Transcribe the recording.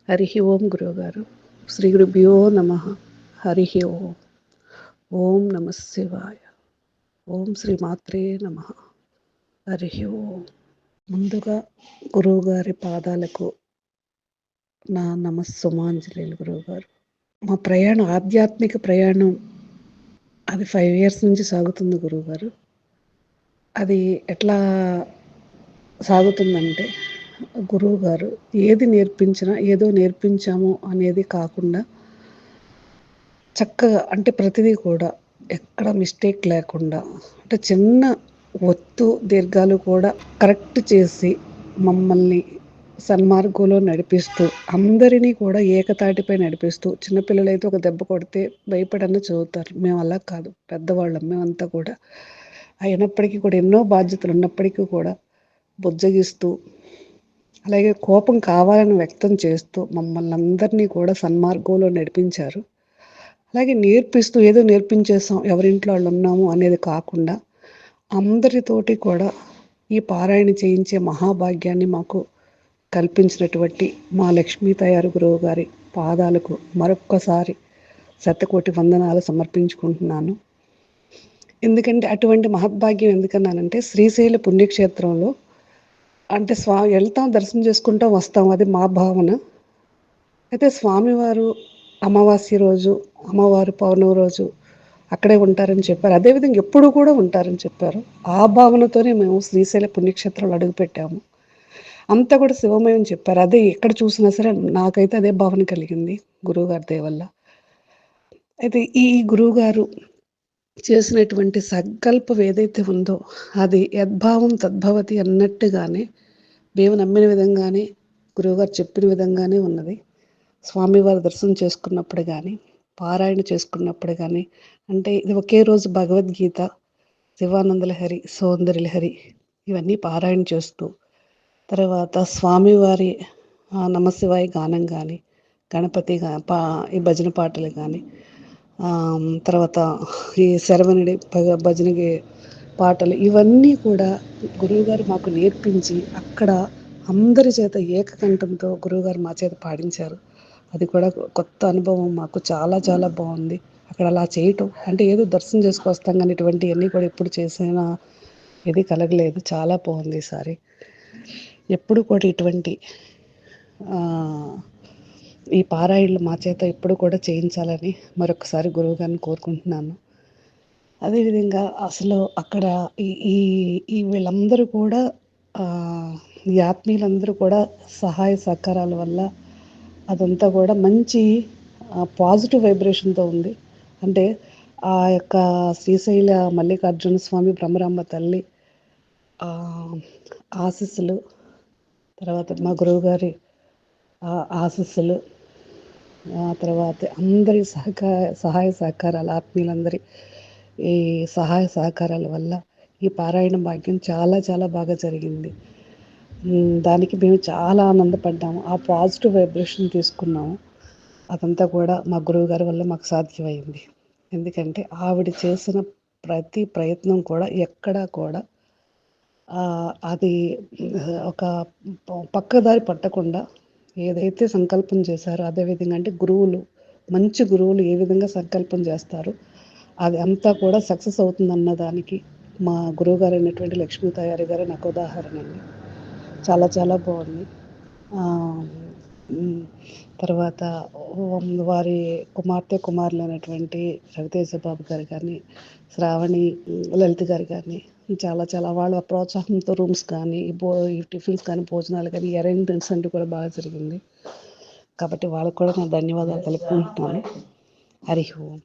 హరి ఓం గురువుగారు. శ్రీ గురుభ్యో నమ. హరి ఓం. ఓం నమ శివాయ. ఓం శ్రీ మాత్రే నమ. హరి ఓం. ముందుగా గురువుగారి పాదాలకు నా నమస్సుమాంజలి. గురువుగారు, మా ప్రయాణం, ఆధ్యాత్మిక ప్రయాణం అది 5 years నుంచి సాగుతుంది గురువుగారు. అది ఎట్లా సాగుతుందంటే, గురువుగారు ఏది నేర్పించినా ఏదో నేర్పించాము అనేది కాకుండా చక్కగా, అంటే ప్రతిదీ కూడా ఎక్కడ మిస్టేక్ లేకుండా, అంటే చిన్న ఒత్తు దీర్ఘాలు కూడా కరెక్ట్ చేసి మమ్మల్ని సన్మార్గంలో నడిపిస్తూ, అందరినీ కూడా ఏకతాటిపై నడిపిస్తూ, చిన్నపిల్లలైతే ఒక దెబ్బ కొడితే భయపడన్నా చదువుతారు. మేము అలా కాదు, పెద్దవాళ్ళం మేమంతా కూడా. అయినప్పటికీ కూడా ఎన్నో బాధ్యతలు ఉన్నప్పటికీ కూడా బుజ్జగిస్తూ, అలాగే కోపం కావాలని వ్యక్తం చేస్తూ మమ్మల్ని అందరినీ కూడా సన్మార్గంలో నడిపించారు. అలాగే నేర్పిస్తూ ఏదో నేర్పించేసాం, ఎవరింట్లో వాళ్ళు ఉన్నాము అనేది కాకుండా అందరితోటి కూడా ఈ పారాయణ చేయించే మహాభాగ్యాన్ని మాకు కల్పించినటువంటి మా లక్ష్మీ తయారు గురువు గారి పాదాలకు మరొక్కసారి శతకోటి వందనాలు సమర్పించుకుంటున్నాను. ఎందుకంటే అటువంటి మహద్భాగ్యం ఎందుకన్నానంటే, శ్రీశైల పుణ్యక్షేత్రంలో అంటే వెళ్తాం, దర్శనం చేసుకుంటాం, వస్తాం, అది మా భావన. అయితే స్వామివారు అమావాస్య రోజు, అమ్మవారు పౌర్ణమి రోజు అక్కడే ఉంటారని చెప్పారు. అదేవిధంగా ఎప్పుడు కూడా ఉంటారని చెప్పారు. ఆ భావనతోనే మేము శ్రీశైల పుణ్యక్షేత్రంలో అడుగుపెట్టాము. అంతా కూడా శివమయం చెప్పారు. అదే ఎక్కడ చూసినా సరే నాకైతే అదే భావన కలిగింది గురువుగారి దయ వల్ల. అయితే ఈ గురువుగారు చేసినటువంటి సంకల్పం ఏదైతే ఉందో అది యద్భావం తద్భవతి అన్నట్టుగానే, మేము నమ్మిన విధంగానే, గురువుగారు చెప్పిన విధంగానే ఉన్నది. స్వామివారి దర్శనం చేసుకున్నప్పుడు కానీ, పారాయణ చేసుకున్నప్పుడు కానీ, అంటే ఇది ఒకే రోజు భగవద్గీత, శివానందలహరి, సౌందర్యలహరి ఇవన్నీ పారాయణ చేస్తూ, తర్వాత స్వామివారి నమశివాయ గానం కానీ, గణపతి ఈ భజన పాటలు కానీ, తర్వాత ఈ శరవణుడి భజనకి పాటలు, ఇవన్నీ కూడా గురువుగారు మాకు నేర్పించి అక్కడ అందరి చేత ఏకకంఠంతో గురువుగారు మా చేత పాడించారు. అది కూడా కొత్త అనుభవం మాకు, చాలా చాలా బాగుంది. అక్కడ అలా చేయటం అంటే ఏదో దర్శనం చేసుకొస్తాం కానీ ఇటువంటివన్నీ కూడా ఎప్పుడు చేసిన ఇది కలగలేదు. చాలా బాగుంది ఈసారి. ఎప్పుడు కూడా ఇటువంటి ఈ పారాయణలు మా చేత ఎప్పుడు కూడా చేయించాలని మరొకసారి గురువుగారిని కోరుకుంటున్నాను. అదేవిధంగా అసలు అక్కడ ఈ ఈ ఈ వీళ్ళందరూ కూడా ఈ ఆత్మీయులందరూ కూడా సహాయ సహకారాల వల్ల అదంతా కూడా మంచి పాజిటివ్ వైబ్రేషన్తో ఉంది. అంటే ఆ యొక్క శ్రీశైల మల్లికార్జున స్వామి, బ్రహ్మరాంబ తల్లి ఆశీస్సులు, తర్వాత మా గురువుగారి ఆశీస్సులు, తర్వాత అందరి సహాయ సహకారాలు, ఆత్మీయులందరి ఈ సహాయ సహకారాల వల్ల ఈ పారాయణ భాగ్యం చాలా చాలా బాగా జరిగింది. దానికి మేము చాలా ఆనందపడ్డాము. ఆ పాజిటివ్ వైబ్రేషన్ తీసుకున్నాము. అదంతా కూడా మా గురువుగారి వల్ల మాకు సాధ్యమైంది. ఎందుకంటే ఆవిడ చేసిన ప్రతి ప్రయత్నం కూడా ఎక్కడా కూడా అది ఒక పక్కదారి పట్టకుండా ఏదైతే సంకల్పం చేశారో అదేవిధంగా, అంటే గురువులు, మంచి గురువులు ఏ విధంగా సంకల్పం చేస్తారో అది అంతా కూడా సక్సెస్ అవుతుందన్న దానికి మా గురువుగారు అయినటువంటి లక్ష్మీ తయారీ గారు నాకు ఉదాహరణ అండి. చాలా చాలా బాగుంది. తర్వాత వారి కుమారులు అయినటువంటి రవితేజ బాబు గారు కానీ, శ్రావణి లలిత గారు కానీ చాలా చాలా వాళ్ళ ప్రోత్సాహంతో రూమ్స్ కానీ, ఈ టిఫిన్స్ కానీ, భోజనాలు కానీ, ఈ అరేంజ్మెంట్స్ అంటూ కూడా బాగా జరిగింది. కాబట్టి వాళ్ళకు కూడా నేను ధన్యవాదాలు తెలుపుకుంటున్నాను. హరి ఓం.